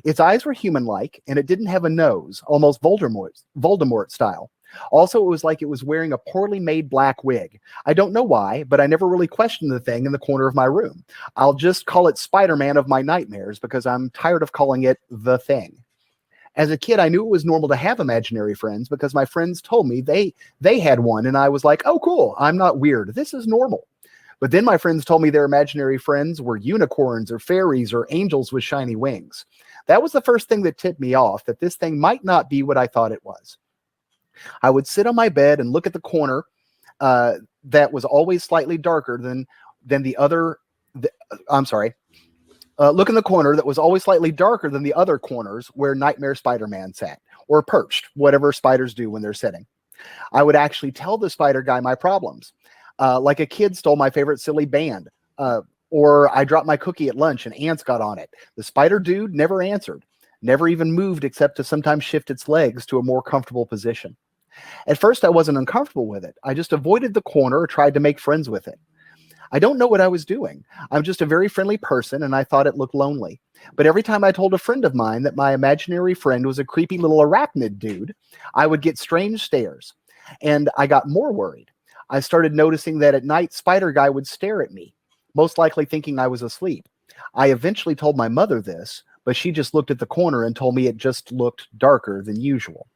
Its eyes were human-like, and it didn't have a nose, almost Voldemort style. Also, it was like it was wearing a poorly made black wig. I don't know why, but I never really questioned the thing in the corner of my room. I'll just call it Spider-Man of my nightmares because I'm tired of calling it the thing. As a kid, I knew it was normal to have imaginary friends because my friends told me they had one, and I was like, oh, cool, I'm not weird. This is normal. But then my friends told me their imaginary friends were unicorns or fairies or angels with shiny wings. That was the first thing that tipped me off that this thing might not be what I thought it was. I would sit on my bed and look at the corner that was always slightly darker than the other. Look in the corner that was always slightly darker than the other corners where Nightmare Spider-Man sat, or perched, whatever spiders do when they're sitting. I would actually tell the spider guy my problems. Like a kid stole my favorite silly band, or I dropped my cookie at lunch and ants got on it. The spider dude never answered, never even moved except to sometimes shift its legs to a more comfortable position. At first, I wasn't uncomfortable with it. I just avoided the corner or tried to make friends with it. I don't know what I was doing. I'm just a very friendly person, and I thought it looked lonely. But every time I told a friend of mine that my imaginary friend was a creepy little arachnid dude, I would get strange stares, and I got more worried. I started noticing that at night, Spider Guy would stare at me, most likely thinking I was asleep. I eventually told my mother this, but she just looked at the corner and told me it just looked darker than usual.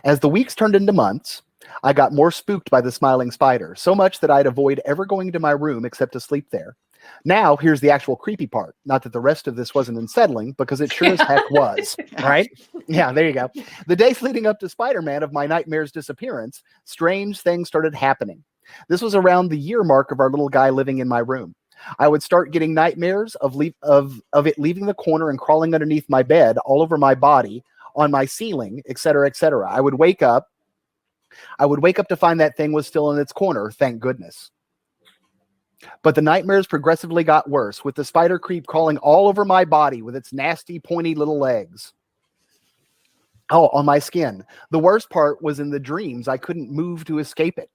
As the weeks turned into months, I got more spooked by the smiling spider, so much that I'd avoid ever going to my room except to sleep there. Now, here's the actual creepy part. Not that the rest of this wasn't unsettling, because it sure as heck was, right? Yeah, there you go. The days leading up to Spider-Man of my nightmare's disappearance, strange things started happening. This was around the year mark of our little guy living in my room. I would start getting nightmares of it leaving the corner and crawling underneath my bed, all over my body, on my ceiling, etc., etc. I would wake up to find that thing was still in its corner, thank goodness. But the nightmares progressively got worse, with the spider creep crawling all over my body with its nasty, pointy little legs. Oh, on my skin. The worst part was in the dreams. I couldn't move to escape it.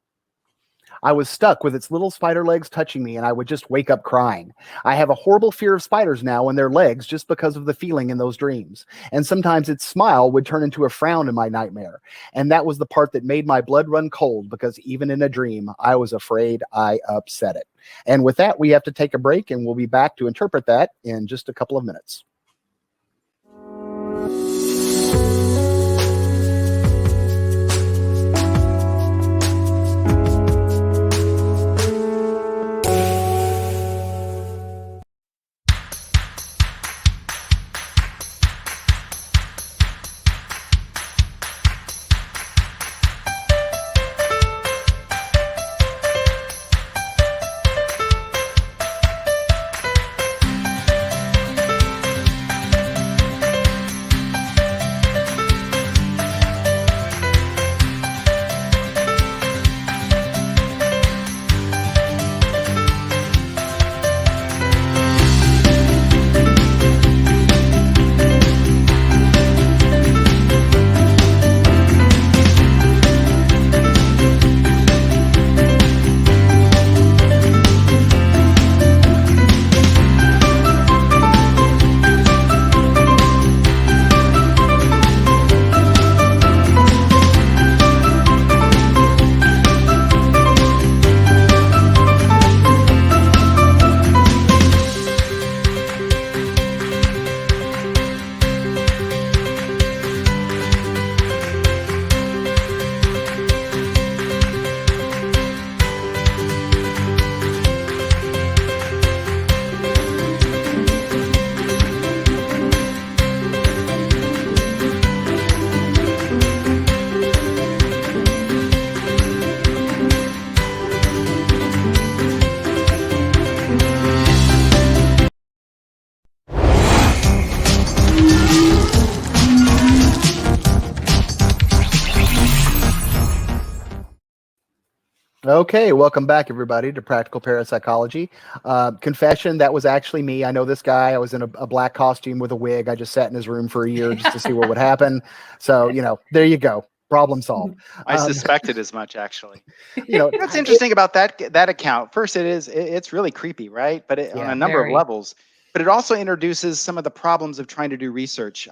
I was stuck with its little spider legs touching me, and I would just wake up crying. I have a horrible fear of spiders now and their legs just because of the feeling in those dreams. And sometimes its smile would turn into a frown in my nightmare. And that was the part that made my blood run cold, because even in a dream, I was afraid I upset it. And with that, we have to take a break, and we'll be back to interpret that in just a couple of minutes. Okay, welcome back, everybody, to Practical Parapsychology. Confession, that was actually me. I know this guy. I was in a black costume with a wig. I just sat in his room for a year just to see what would happen. So, there you go. Problem solved. I suspected as much, actually. You know, What's interesting about that account? First, it's really creepy, right? But on Yeah, a number of very. levels. But it also introduces some of the problems of trying to do research.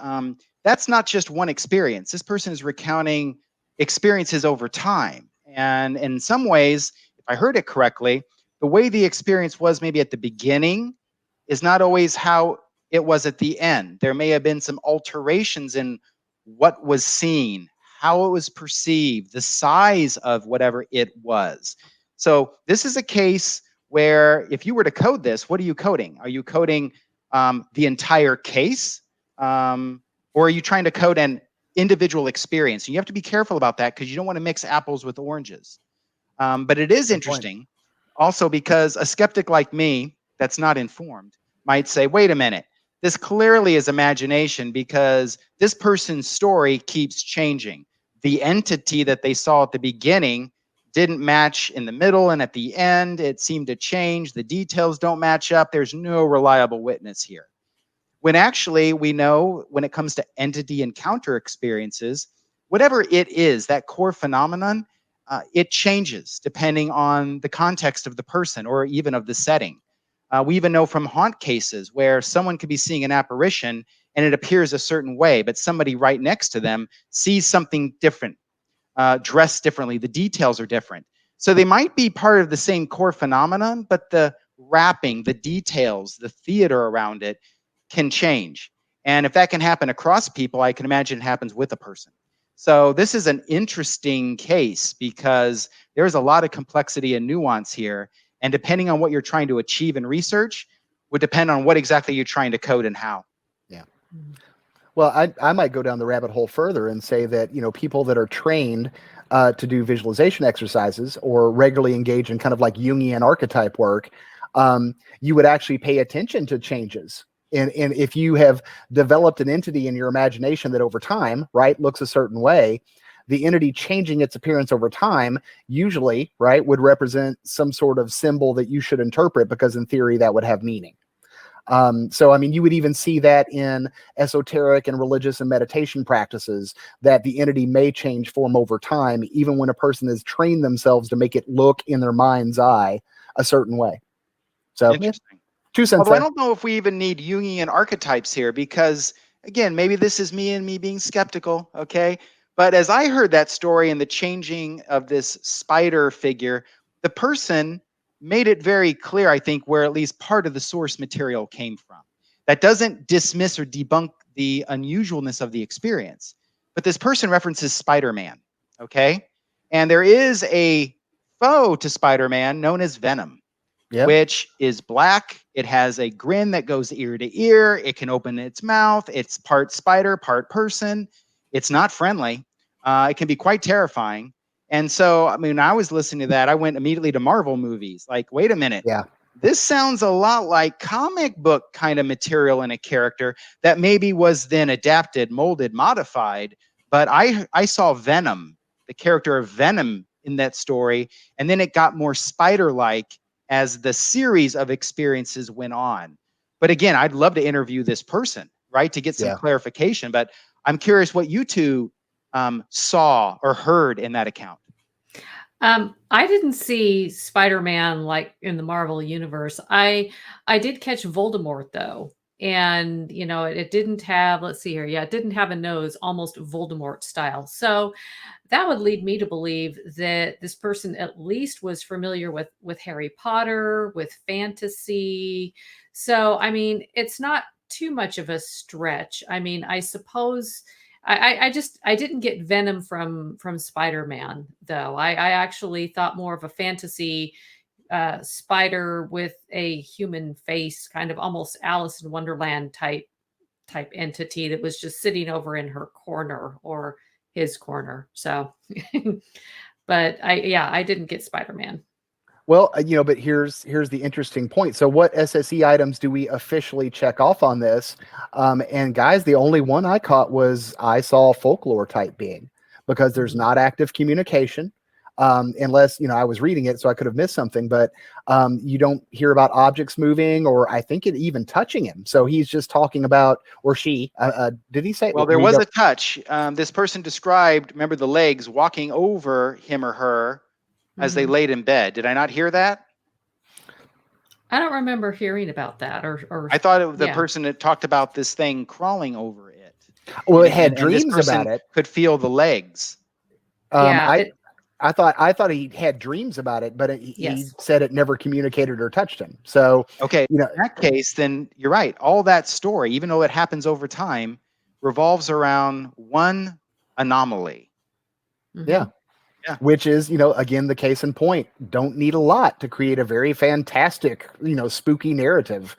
That's not just one experience. This person is recounting experiences over time, and in some ways, if I heard it correctly, the way the experience was maybe at the beginning is not always how it was at the end. There may have been some alterations in what was seen, how it was perceived, the size of whatever it was. So this is a case where if you were to code this, what are you coding? Are you coding the entire case? Or are you trying to code an individual experience? And you have to be careful about that because you don't want to mix apples with oranges. But it is interesting also because a skeptic like me that's not informed might say, wait a minute, this clearly is imagination because this person's story keeps changing. The entity that they saw at the beginning didn't match in the middle, and at the end, it seemed to change. The details don't match up. There's no reliable witness here. When actually, we know when it comes to entity encounter experiences, whatever it is, that core phenomenon, it changes depending on the context of the person or even of the setting. We even know from haunt cases where someone could be seeing an apparition and it appears a certain way, but somebody right next to them sees something different, dressed differently. The details are different. So they might be part of the same core phenomenon, but the wrapping, the details, the theater around it can change. And if that can happen across people, I can imagine it happens with a person. So this is an interesting case because there's a lot of complexity and nuance here. And depending on what you're trying to achieve in research would depend on what exactly you're trying to code and how. Yeah. Well, I might go down the rabbit hole further and say that, people that are trained to do visualization exercises or regularly engage in kind of like Jungian archetype work, you would actually pay attention to changes. And if you have developed an entity in your imagination that over time, right, looks a certain way, the entity changing its appearance over time usually, right, would represent some sort of symbol that you should interpret because in theory that would have meaning. So, I mean, you would even see that in esoteric and religious and meditation practices, that the entity may change form over time, even when a person has trained themselves to make it look in their mind's eye a certain way. So, Interesting. 2 cents Although there. I don't know if we even need Jungian archetypes here because, again, maybe this is me being skeptical, okay? But as I heard that story and the changing of this spider figure, the person made it very clear, I think, where at least part of the source material came from. That doesn't dismiss or debunk the unusualness of the experience. But this person references Spider-Man, okay? And there is a foe to Spider-Man known as Venom, Yep. which is black. It has a grin that goes ear to ear. It can open its mouth. It's part spider, part person. It's not friendly. It can be quite terrifying. And so, I mean, when I was listening to that, I went immediately to Marvel movies. Like, wait a minute. Yeah. This sounds a lot like comic book kind of material in a character that maybe was then adapted, molded, modified. But I saw Venom, the character of Venom in that story, and then it got more spider-like as the series of experiences went on. But again, I'd love to interview this person, right, to get some clarification. But I'm curious what you two saw or heard in that account. I didn't see Spider-Man like in the Marvel universe. I did catch Voldemort though. And it didn't have, let's see here. Yeah, it didn't have a nose, almost Voldemort style. So that would lead me to believe that this person at least was familiar with Harry Potter, with fantasy. So I mean, it's not too much of a stretch. I mean, I suppose I didn't get Venom from Spider-Man though. I actually thought more of a fantasy spider with a human face, kind of almost Alice in Wonderland type entity that was just sitting over in her corner or his corner. So, but I didn't get Spider-Man. Well, but here's the interesting point. So what SSE items do we officially check off on this? And guys, the only one I caught was I saw folklore type being, because there's not active communication. unless, I was reading it, so I could have missed something, but you don't hear about objects moving, or I think it even touching him. So he's just talking about, or she, did he say? Well, there was a touch. This person described, remember, the legs walking over him or her as they laid in bed. Did I not hear that? I don't remember hearing about that, or I thought the person had talked about this thing crawling over it. Well, it had and this dreams person about it. Could feel the legs. I thought he had dreams about it, but he said it never communicated or touched him. So okay, in that case, then you're right. All that story, even though it happens over time, revolves around one anomaly. Yeah. Which is, again, the case in point. Don't need a lot to create a very fantastic, spooky narrative.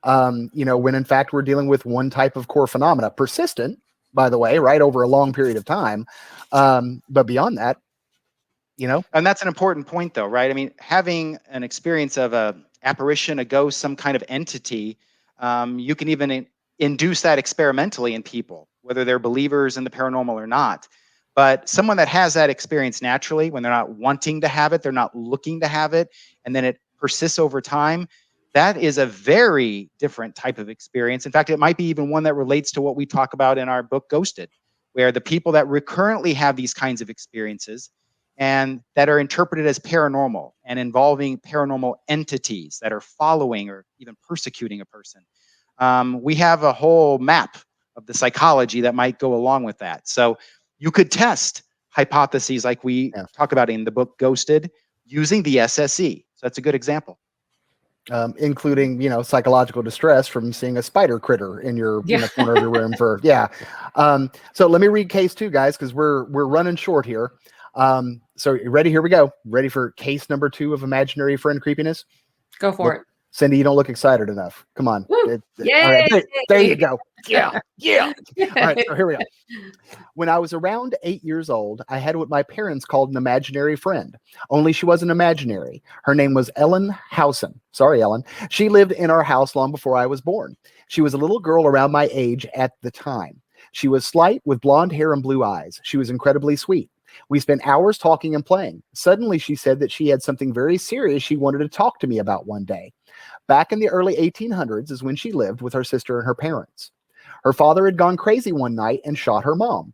When in fact we're dealing with one type of core phenomena, persistent, by the way, right, over a long period of time. But beyond that, And that's an important point, though, right? I mean, having an experience of a apparition, a ghost, some kind of entity, you can even induce that experimentally in people, whether they're believers in the paranormal or not. But someone that has that experience naturally, when they're not wanting to have it, they're not looking to have it, and then it persists over time, that is a very different type of experience. In fact, it might be even one that relates to what we talk about in our book, Ghosted, where the people that recurrently have these kinds of experiences and that are interpreted as paranormal and involving paranormal entities that are following or even persecuting a person. We have a whole map of the psychology that might go along with that. So you could test hypotheses like we talk about in the book Ghosted using the SSE. So that's a good example. Including, psychological distress from seeing a spider critter in your in the corner of your room for, So let me read case 2, guys, because we're running short here. So you ready? Here we go. Ready for case number 2 of imaginary friend creepiness? Go for it. Cindy, you don't look excited enough. Come on. All right, there you go. Yeah. All right, so here we go. When I was around 8 years old, I had what my parents called an imaginary friend. Only she wasn't imaginary. Her name was Ellen Houran. Sorry, Ellen. She lived in our house long before I was born. She was a little girl around my age at the time. She was slight with blonde hair and blue eyes. She was incredibly sweet. We spent hours talking and playing. Suddenly, she said that she had something very serious she wanted to talk to me about one day. Back in the early 1800s is when she lived with her sister and her parents. Her father had gone crazy one night and shot her mom.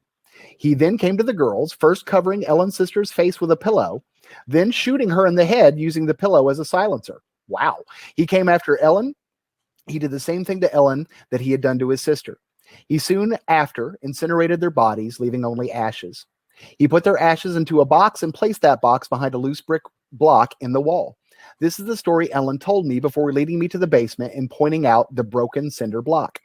He then came to the girls, first covering Ellen's sister's face with a pillow, then shooting her in the head using the pillow as a silencer. Wow. He came after Ellen. He did the same thing to Ellen that he had done to his sister. He soon after incinerated their bodies, leaving only ashes. He put their ashes into a box and placed that box behind a loose brick block in the wall. This is the story Ellen told me before leading me to the basement and pointing out the broken cinder block.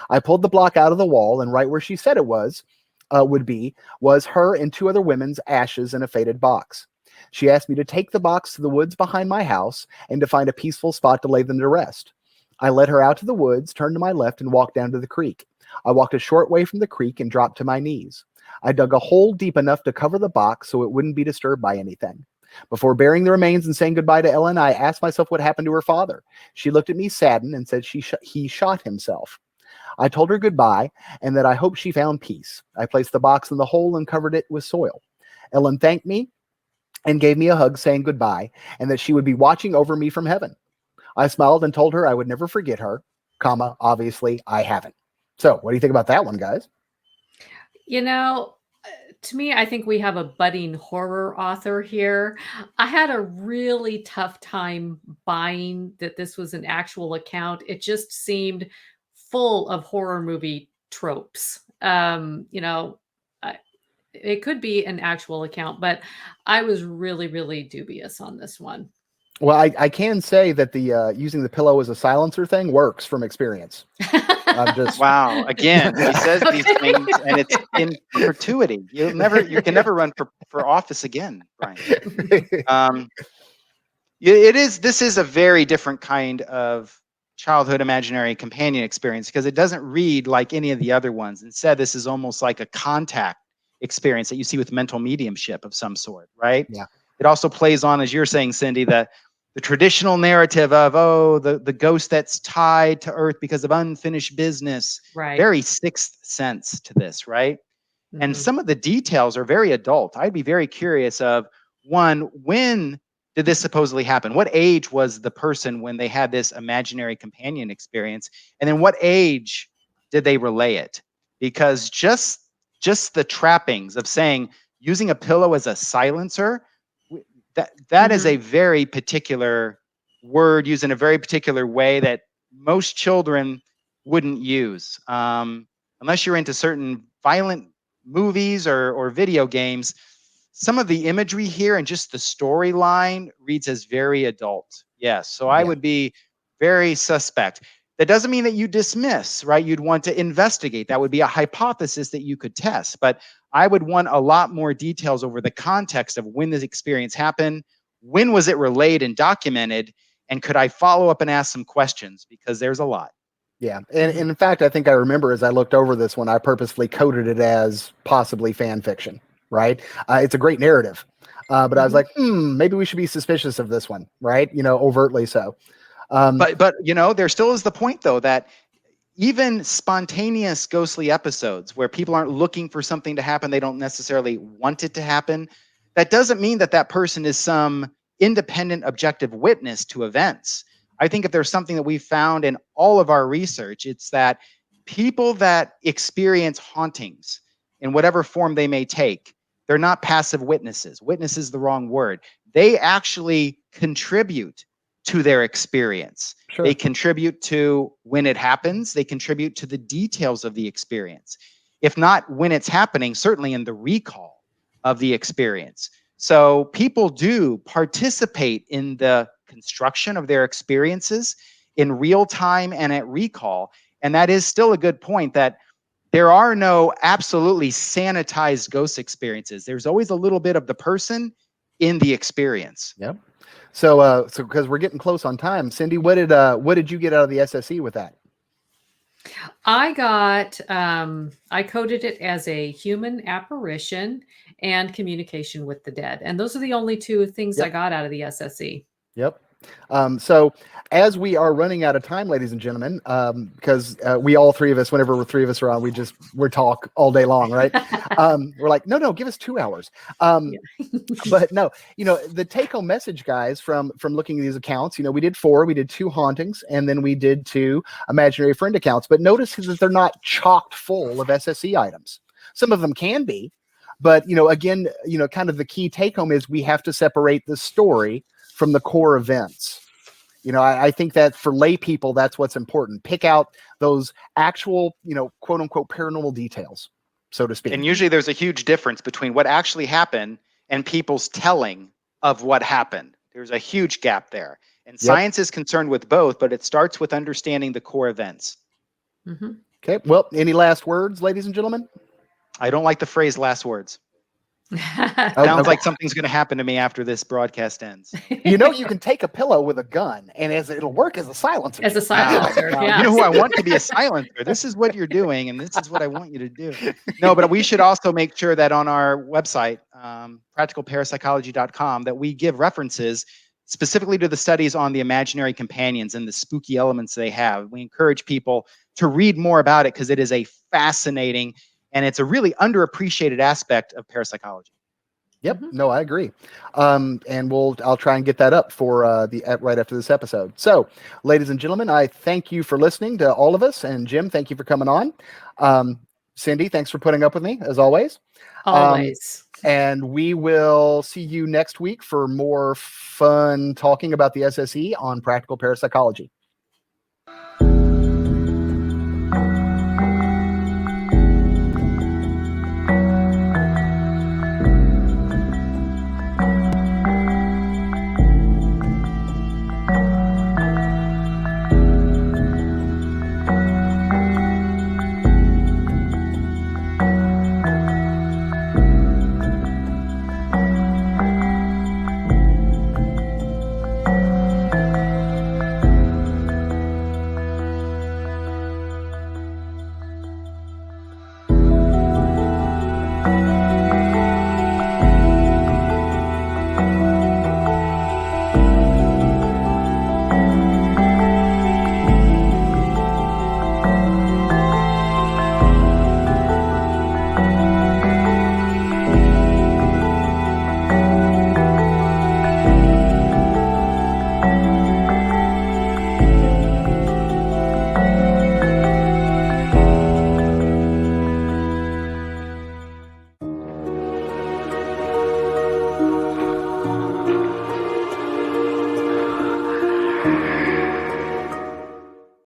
I pulled the block out of the wall, and right where she said it was her and 2 other women's ashes in a faded box. She asked me to take the box to the woods behind my house and to find a peaceful spot to lay them to rest. I led her out to the woods, turned to my left, and walked down to the creek. I walked a short way from the creek and dropped to my knees. I dug a hole deep enough to cover the box so it wouldn't be disturbed by anything. Before burying the remains and saying goodbye to Ellen, I asked myself what happened to her father. She looked at me saddened and said he shot himself. I told her goodbye and that I hoped she found peace. I placed the box in the hole and covered it with soil. Ellen thanked me and gave me a hug saying goodbye and that she would be watching over me from heaven. I smiled and told her I would never forget her, obviously I haven't. So what do you think about that one, guys? To me, I think we have a budding horror author here. I had a really tough time buying that this was an actual account. It just seemed full of horror movie tropes. It could be an actual account, but I was really, really dubious on this one. Well, I can say that the using the pillow as a silencer thing works from experience. Wow. Again, he says these things, and it's in perpetuity. You can never run for office again, Brian. This is a very different kind of childhood imaginary companion experience because it doesn't read like any of the other ones. Instead, this is almost like a contact experience that you see with mental mediumship of some sort, right? Yeah. It also plays on, as you're saying, Cindy, the traditional narrative of, the ghost that's tied to earth because of unfinished business. Right. Very Sixth Sense to this, right? Mm-hmm. And some of the details are very adult. I'd be very curious of One, when did this supposedly happen? What age was the person when they had this imaginary companion experience? And then what age did they relay it? Because just the trappings of saying using a pillow as a silencer, that is a very particular word used in a very particular way that most children wouldn't use. Unless you're into certain violent movies or video games, some of the imagery here and just the storyline reads as very adult. Yes. So I would be very suspect. That doesn't mean that you dismiss, right? You'd want to investigate. That would be a hypothesis that you could test. But I would want a lot more details over the context of when this experience happened, when was it relayed and documented, and could I follow up and ask some questions? Because there's a lot. Yeah. And in fact, I think I remember as I looked over this one, I purposefully coded it as possibly fan fiction, right? It's a great narrative. But I was like, maybe we should be suspicious of this one, right? Overtly so. But there still is the point, though, that even spontaneous ghostly episodes where people aren't looking for something to happen, they don't necessarily want it to happen, that doesn't mean that that person is some independent, objective witness to events. I think if there's something that we've found in all of our research, it's that people that experience hauntings in whatever form they may take, they're not passive witnesses. Witness is the wrong word. They actually contribute to their experience. Sure. They contribute to when it happens. They contribute to the details of the experience. If not when it's happening, certainly in the recall of the experience. So people do participate in the construction of their experiences in real time and at recall. And that is still a good point, that there are no absolutely sanitized ghost experiences. There's always a little bit of the person in the experience. Yep. So because we're getting close on time, Cindy, what did you get out of the SSE with that? I got, I coded it as a human apparition and communication with the dead. And those are the only two things I got out of the SSE. Yep. So as we are running out of time, ladies and gentlemen, because we all three of us, whenever three of us are on, we talk all day long, right? We're like, no, give us 2 hours. But no, the take-home message, guys, from looking at these accounts, we did 4, we did 2 hauntings, and then we did 2 imaginary friend accounts. But notice that they're not chocked full of SSE items. Some of them can be, but again, kind of the key take-home is we have to separate the story from the core events. I think that for lay people, that's what's important. Pick out those actual, quote unquote, paranormal details, so to speak. And usually there's a huge difference between what actually happened and people's telling of what happened. There's a huge gap there. And science is concerned with both, but it starts with understanding the core events. Okay. Well, any last words, ladies and gentlemen? I don't like the phrase last words. Sounds like something's going to happen to me after this broadcast ends. You can take a pillow with a gun, and it'll work as a silencer. As a silencer, You know who I want to be a silencer. This is what you're doing, and this is what I want you to do. No, but we should also make sure that on our website, practicalparapsychology.com, that we give references specifically to the studies on the imaginary companions and the spooky elements they have. We encourage people to read more about it because it is a fascinating and it's a really underappreciated aspect of parapsychology. Yep. No, I agree. And I'll try and get that up for right after this episode. So, ladies and gentlemen, I thank you for listening to all of us, and Jim, thank you for coming on. Cindy, thanks for putting up with me as always. Always. And we will see you next week for more fun talking about the SSE on Practical Parapsychology.